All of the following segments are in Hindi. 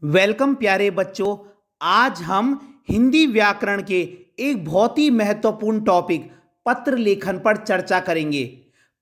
वेलकम प्यारे बच्चों। आज हम हिंदी व्याकरण के एक बहुत ही महत्वपूर्ण टॉपिक पत्र लेखन पर चर्चा करेंगे।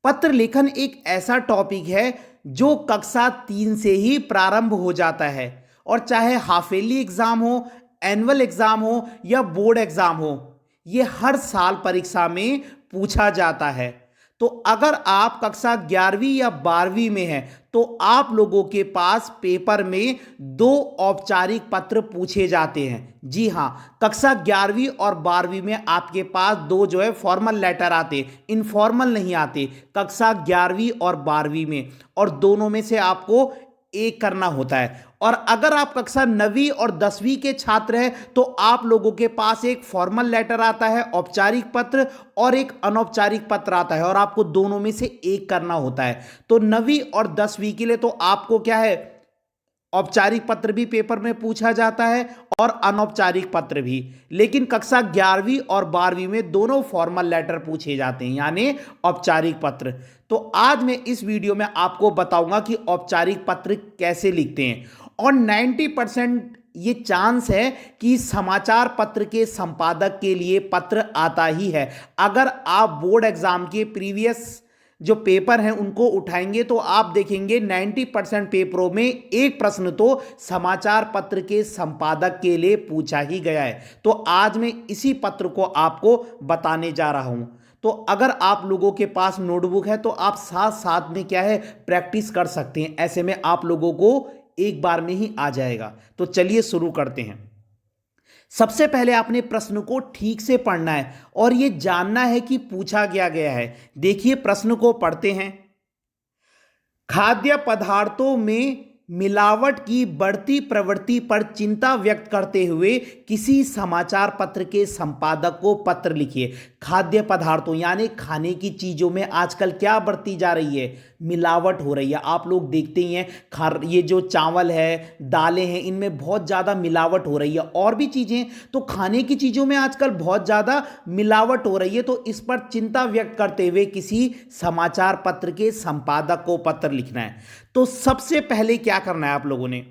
पत्र लेखन एक ऐसा टॉपिक है जो कक्षा 3 से ही प्रारंभ हो जाता है और चाहे हाफ ईयरली एग्जाम हो, एनुअल एग्जाम हो या बोर्ड एग्जाम हो, ये हर साल परीक्षा में पूछा जाता है। तो अगर आप कक्षा 11वीं या 12वीं में हैं तो आप लोगों के पास पेपर में दो औपचारिक पत्र पूछे जाते हैं। जी हाँ, कक्षा 11वीं और 12वीं में आपके पास दो जो है फॉर्मल लेटर आते, इनफॉर्मल नहीं आते, कक्षा 11वीं और 12वीं में, और दोनों में से आपको एक करना होता है। और अगर आप कक्षा 9वीं और 10वीं के छात्र हैं तो आप लोगों के पास एक फॉर्मल लेटर आता है, औपचारिक पत्र, और एक अनौपचारिक पत्र आता है, और आपको दोनों में से एक करना होता है। तो 9वीं और 10वीं के लिए तो आपको क्या है, औपचारिक पत्र भी पेपर में पूछा जाता है और अनौपचारिक पत्र भी। लेकिन कक्षा 11वीं और 12वीं में दोनों फॉर्मल लेटर पूछे जाते हैं, यानी औपचारिक पत्र। तो आज मैं इस वीडियो में आपको बताऊंगा कि औपचारिक पत्र कैसे लिखते हैं। और 90% ये चांस है कि समाचार पत्र के संपादक के लिए पत्र आता ही है। अगर आप बोर्ड एग्जाम के प्रीवियस जो पेपर हैं उनको उठाएंगे तो आप देखेंगे 90% पेपरों में एक प्रश्न तो समाचार पत्र के संपादक के लिए पूछा ही गया है। तो आज मैं इसी पत्र को आपको बताने जा रहा हूं। तो अगर आप लोगों के पास नोटबुक है तो आप साथ साथ में क्या है, प्रैक्टिस कर सकते हैं। ऐसे में आप लोगों को एक बार में ही आ जाएगा। तो चलिए शुरू करते हैं। सबसे पहले आपने प्रश्न को ठीक से पढ़ना है और यह जानना है कि पूछा क्या गया है। देखिए प्रश्न को पढ़ते हैं। खाद्य पदार्थों में मिलावट की बढ़ती प्रवृत्ति पर चिंता व्यक्त करते हुए किसी समाचार पत्र के संपादक को पत्र लिखिए। खाद्य पदार्थों यानी खाने की चीजों में आजकल क्या बढ़ती जा रही है, मिलावट हो रही है। आप लोग देखते ही हैं, ये जो चावल है, दालें हैं, इनमें बहुत ज़्यादा मिलावट हो रही है। और भी चीज़ें, तो खाने की चीज़ों में आजकल बहुत ज़्यादा मिलावट हो रही है। तो इस पर चिंता व्यक्त करते हुए किसी समाचार पत्र के संपादक को पत्र लिखना है। तो सबसे पहले क्या करना है आप लोगों ने,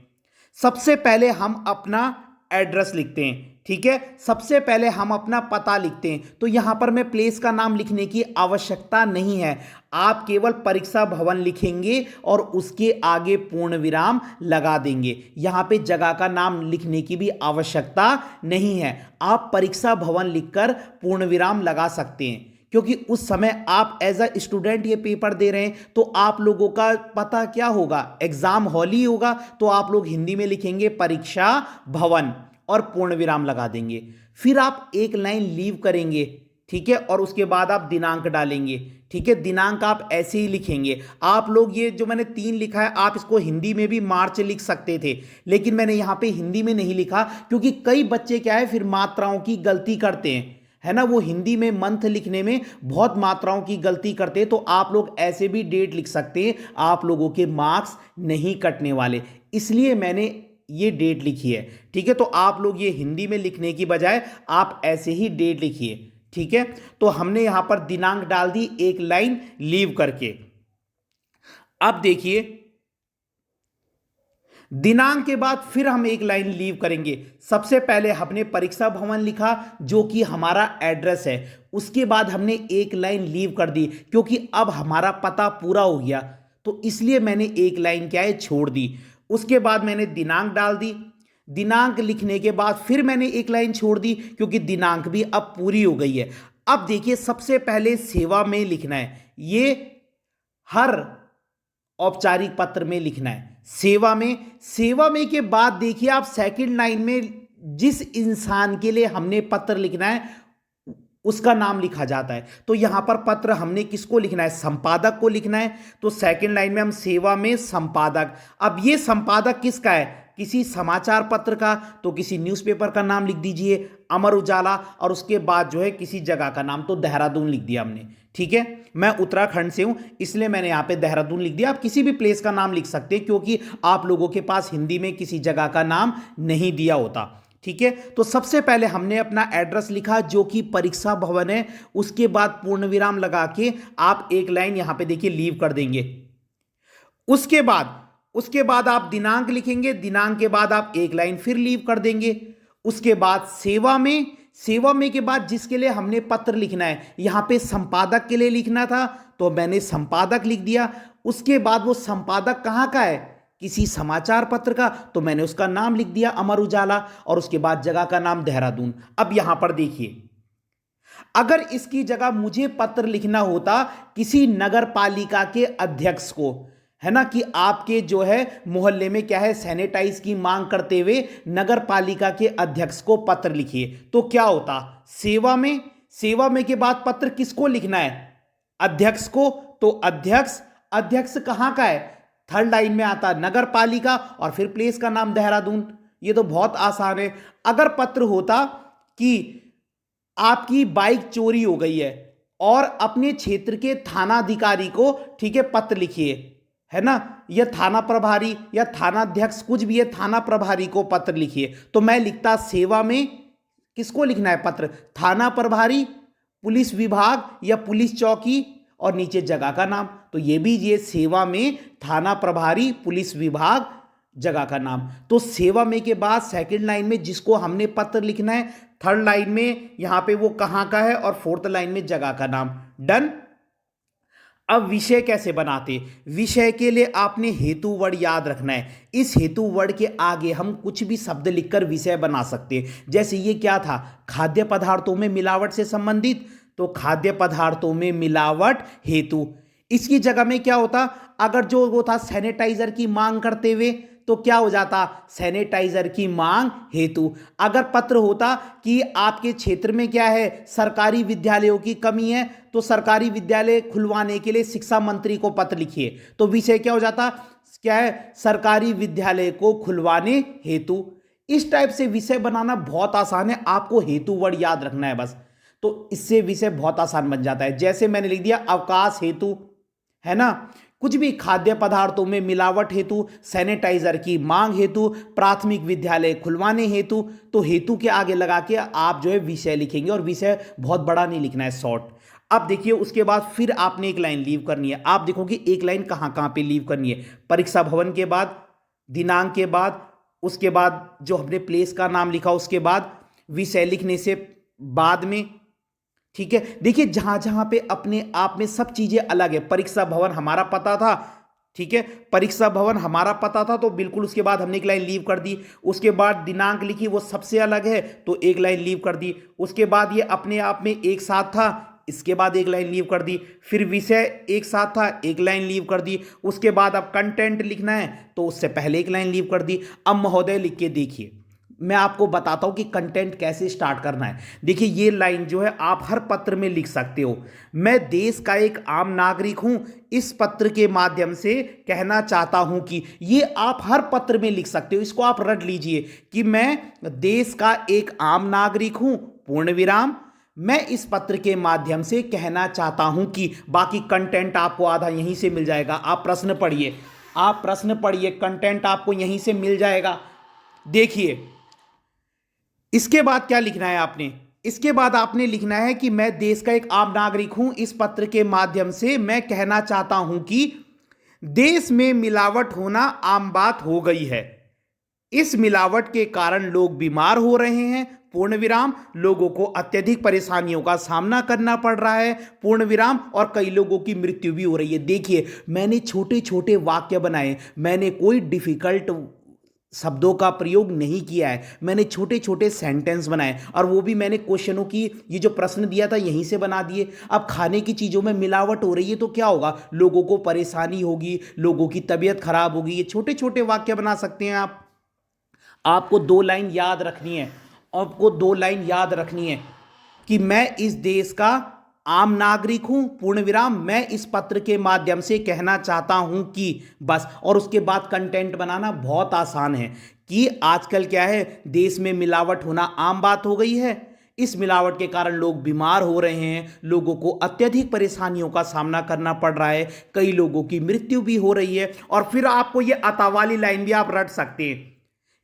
सबसे पहले हम अपना एड्रेस लिखते हैं। ठीक है, सबसे पहले हम अपना पता लिखते हैं। तो यहां पर मैं प्लेस का नाम लिखने की आवश्यकता नहीं है, आप केवल परीक्षा भवन लिखेंगे और उसके आगे पूर्ण विराम लगा देंगे। यहां पे जगह का नाम लिखने की भी आवश्यकता नहीं है, आप परीक्षा भवन लिखकर पूर्ण विराम लगा सकते हैं, क्योंकि उस समय आप एज अ स्टूडेंट ये पेपर दे रहे हैं। तो आप लोगों का पता क्या होगा, एग्जाम हॉल ही होगा। तो आप लोग हिंदी में लिखेंगे परीक्षा भवन और पूर्ण विराम लगा देंगे। फिर आप एक लाइन लीव करेंगे, ठीक है, और उसके बाद आप दिनांक डालेंगे। ठीक है, दिनांक आप ऐसे ही लिखेंगे। आप लोग ये जो मैंने 3 लिखा है, आप इसको हिंदी में भी मार्च लिख सकते थे, लेकिन मैंने यहां पे हिंदी में नहीं लिखा, क्योंकि कई बच्चे क्या है फिर मात्राओं की गलती करते हैं, है ना। वो हिंदी में मंथ लिखने में बहुत मात्राओं की गलती करते हैं। तो आप लोग ऐसे भी डेट लिख सकते हैं, आप लोगों के मार्क्स नहीं कटने वाले, इसलिए मैंने ये डेट लिखी है। ठीक है, तो आप लोग ये हिंदी में लिखने की बजाय आप ऐसे ही डेट लिखिए। ठीक है, तो हमने यहां पर दिनांक डाल दी एक लाइन लीव करके। अब देखिए, दिनांक के बाद फिर हम एक लाइन लीव करेंगे। सबसे पहले हमने परीक्षा भवन लिखा जो कि हमारा एड्रेस है, उसके बाद हमने एक लाइन लीव कर दी, क्योंकि अब हमारा पता पूरा हो गया, तो इसलिए मैंने एक लाइन क्या है छोड़ दी। उसके बाद मैंने दिनांक डाल दी, दिनांक लिखने के बाद फिर मैंने एक लाइन छोड़ दी, क्योंकि दिनांक भी अब पूरी हो गई है। अब देखिए, सबसे पहले सेवा में लिखना है, ये हर औपचारिक पत्र में लिखना है। सेवा में के बाद देखिए आप सेकंड लाइन में जिस इंसान के लिए हमने पत्र लिखना है उसका नाम लिखा जाता है। तो यहां पर पत्र हमने किसको लिखना है, संपादक को लिखना है। तो सेकंड लाइन में हम सेवा में संपादक, अब ये संपादक किसका है, किसी समाचार पत्र का, तो किसी न्यूज़पेपर का नाम लिख दीजिए, अमर उजाला, और उसके बाद जो है किसी जगह का नाम, तो देहरादून लिख दिया हमने। ठीक है, मैं उत्तराखंड से हूं इसलिए मैंने यहां पे देहरादून लिख दिया। आप किसी भी प्लेस का नाम लिख सकते हैं, क्योंकि आप लोगों के पास हिंदी में किसी जगह का नाम नहीं दिया होता। ठीक है, तो सबसे पहले हमने अपना एड्रेस लिखा जो कि परीक्षा भवन है, उसके बाद पूर्ण विराम लगा के आप एक लाइन यहां पे देखिए लीव कर देंगे। उसके बाद उसके बाद आप दिनांक लिखेंगे, दिनांक के बाद आप एक लाइन फिर लीव कर देंगे। उसके बाद सेवा में, सेवा में के बाद जिसके लिए हमने पत्र लिखना है, यहां पे संपादक के लिए लिखना था तो मैंने संपादक लिख दिया। उसके बाद वो संपादक कहां का है, किसी समाचार पत्र का, तो मैंने उसका नाम लिख दिया अमर उजाला, और उसके बाद जगह का नाम देहरादून। अब यहां पर देखिए, अगर इसकी जगह मुझे पत्र लिखना होता किसी नगर पालिका के अध्यक्ष को, है ना, कि आपके जो है मोहल्ले में क्या है सैनिटाइज की मांग करते हुए नगर पालिका के अध्यक्ष को पत्र लिखिए, तो क्या होता, सेवा में, सेवा में के बाद पत्र किसको लिखना है, अध्यक्ष को, तो अध्यक्ष, अध्यक्ष कहां का है, थर्ड लाइन में आता नगर पालिका और फिर प्लेस का नाम देहरादून। ये तो बहुत आसान है। अगर पत्र होता कि आपकी बाइक चोरी हो गई है और अपने क्षेत्र के थाना अधिकारी को, ठीक है, पत्र लिखिए, है ना, या थाना प्रभारी या थाना अध्यक्ष कुछ भी है, थाना प्रभारी को पत्र लिखिए, तो मैं लिखता सेवा में किसको लिखना है पत्र, थाना प्रभारी, पुलिस विभाग या पुलिस चौकी, और नीचे जगह का नाम, तो ये भी ये सेवा में थाना प्रभारी, पुलिस विभाग, जगह का नाम। तो सेवा में के बाद सेकंड लाइन में जिसको हमने पत्र लिखना है, थर्ड लाइन में यहां पे वो कहां का है, और फोर्थ लाइन में जगह का नाम। डन। अब विषय कैसे बनाते, विषय के लिए आपने हेतु वर्ड याद रखना है। इस हेतु वर्ड के आगे हम कुछ भी शब्द लिखकर विषय बना सकते हैं। जैसे ये क्या था, खाद्य पदार्थों में मिलावट से संबंधित, तो खाद्य पदार्थों में मिलावट हेतु। इसकी जगह में क्या होता, अगर जो वो था सैनिटाइजर की मांग करते हुए, तो क्या हो जाता, सैनिटाइजर की मांग हेतु। अगर पत्र होता कि आपके क्षेत्र में क्या है सरकारी विद्यालयों की कमी है, तो सरकारी विद्यालय खुलवाने के लिए शिक्षा मंत्री को पत्र लिखिए, तो विषय क्या हो जाता, क्या है, सरकारी विद्यालय को खुलवाने हेतु। इस टाइप से विषय बनाना बहुत आसान है, आपको हेतु वर्ड याद रखना है बस, तो इससे विषय बहुत आसान बन जाता है। जैसे मैंने लिख दिया अवकाश हेतु, है ना, कुछ भी, खाद्य पदार्थों में मिलावट हेतु, सैनिटाइजर की मांग हेतु, प्राथमिक विद्यालय खुलवाने हेतु, तो हेतु के आगे लगा के आप जो है विषय लिखेंगे, और विषय बहुत बड़ा नहीं लिखना है, शॉर्ट। अब देखिए उसके बाद फिर आपने एक लाइन लीव करनी है। आप देखोगे एक लाइन कहां कहां पे लीव करनी है, परीक्षा भवन के बाद, दिनांक के बाद, उसके बाद जो हमने प्लेस का नाम लिखा उसके बाद, विषय लिखने से बाद में, ठीक है। देखिए जहां जहां पे अपने आप में सब चीजें अलग है, परीक्षा भवन हमारा पता था, ठीक है, परीक्षा भवन हमारा पता था, तो बिल्कुल उसके बाद हमने एक लाइन लीव कर दी। उसके बाद दिनांक लिखी वो सबसे अलग है, तो एक लाइन लीव कर दी। उसके बाद ये अपने आप में एक साथ था, इसके बाद एक लाइन लीव कर दी। फिर विषय एक साथ था, एक लाइन लीव कर दी। उसके बाद अब कंटेंट लिखना है, तो उससे पहले एक लाइन लीव कर दी। अब महोदय लिख के देखिए, मैं आपको बताता हूं कि कंटेंट कैसे स्टार्ट करना है। देखिए ये लाइन जो है आप हर पत्र में लिख सकते हो। मैं देश का एक आम नागरिक हूं, इस पत्र के माध्यम से कहना चाहता हूं कि, ये आप हर पत्र में लिख सकते हो। इसको आप रट लीजिए कि मैं देश का एक आम नागरिक हूं, पूर्ण विराम, मैं इस पत्र के माध्यम से कहना चाहता हूं कि, बाकी कंटेंट आपको आधा यहीं से मिल जाएगा। आप प्रश्न पढ़िए, आप प्रश्न पढ़िए, कंटेंट आपको यहीं से मिल जाएगा। देखिए इसके बाद क्या लिखना है आपने, इसके बाद आपने लिखना है कि मैं देश का एक आम नागरिक हूं, इस पत्र के माध्यम से मैं कहना चाहता हूं कि देश में मिलावट होना आम बात हो गई है। इस मिलावट के कारण लोग बीमार हो रहे हैं, पूर्ण विराम, लोगों को अत्यधिक परेशानियों का सामना करना पड़ रहा है, पूर्ण विराम, और कई लोगों की मृत्यु भी हो रही है। देखिए मैंने छोटे छोटे वाक्य बनाए, मैंने कोई डिफिकल्ट शब्दों का प्रयोग नहीं किया है, मैंने छोटे छोटे सेंटेंस बनाए, और वो भी मैंने क्वेश्चनों की, ये जो प्रश्न दिया था यहीं से बना दिए। अब खाने की चीज़ों में मिलावट हो रही है तो क्या होगा, लोगों को परेशानी होगी, लोगों की तबीयत खराब होगी। ये छोटे छोटे वाक्य बना सकते हैं आप। आपको दो लाइन याद रखनी है, आपको दो लाइन याद रखनी है कि मैं इस देश का आम नागरिक हूं, पूर्ण विराम, मैं इस पत्र के माध्यम से कहना चाहता हूं कि, बस। और उसके बाद कंटेंट बनाना बहुत आसान है कि आजकल क्या है, देश में मिलावट होना आम बात हो गई है, इस मिलावट के कारण लोग बीमार हो रहे हैं, लोगों को अत्यधिक परेशानियों का सामना करना पड़ रहा है, कई लोगों की मृत्यु भी हो रही है। और फिर आपको ये अता वाली लाइन भी आप रट सकते हैं।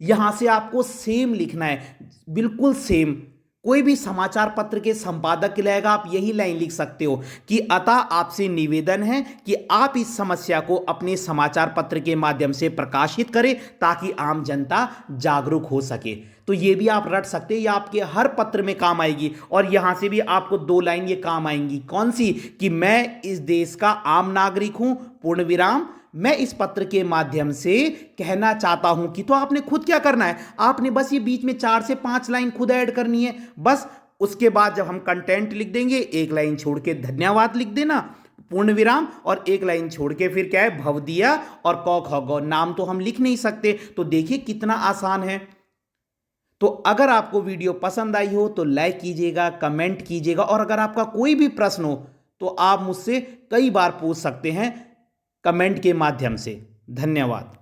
यहां से आपको सेम लिखना है, बिल्कुल सेम, कोई भी समाचार पत्र के संपादक के लिए आप यही लाइन लिख सकते हो कि अतः आपसे निवेदन है कि आप इस समस्या को अपने समाचार पत्र के माध्यम से प्रकाशित करें ताकि आम जनता जागरूक हो सके। तो ये भी आप रट सकते हैं, ये आपके हर पत्र में काम आएगी। और यहां से भी आपको 2 लाइन ये काम आएंगी, कौन सी, कि मैं इस देश का आम नागरिक हूं, पूर्ण विराम, मैं इस पत्र के माध्यम से कहना चाहता हूं कि। तो आपने खुद क्या करना है, आपने बस ये बीच में 4 से 5 लाइन खुद ऐड करनी है बस। उसके बाद जब हम कंटेंट लिख देंगे, 1 लाइन छोड़ के धन्यवाद लिख देना, पूर्ण विराम, और 1 लाइन छोड़ के फिर क्या है, भवदिया और क ख ग, नाम तो हम लिख नहीं सकते। तो देखिए कितना आसान है। तो अगर आपको वीडियो पसंद आई हो तो लाइक कीजिएगा, कमेंट कीजिएगा, और अगर आपका कोई भी प्रश्न हो तो आप मुझसे कई बार पूछ सकते हैं कमेंट के माध्यम से। धन्यवाद।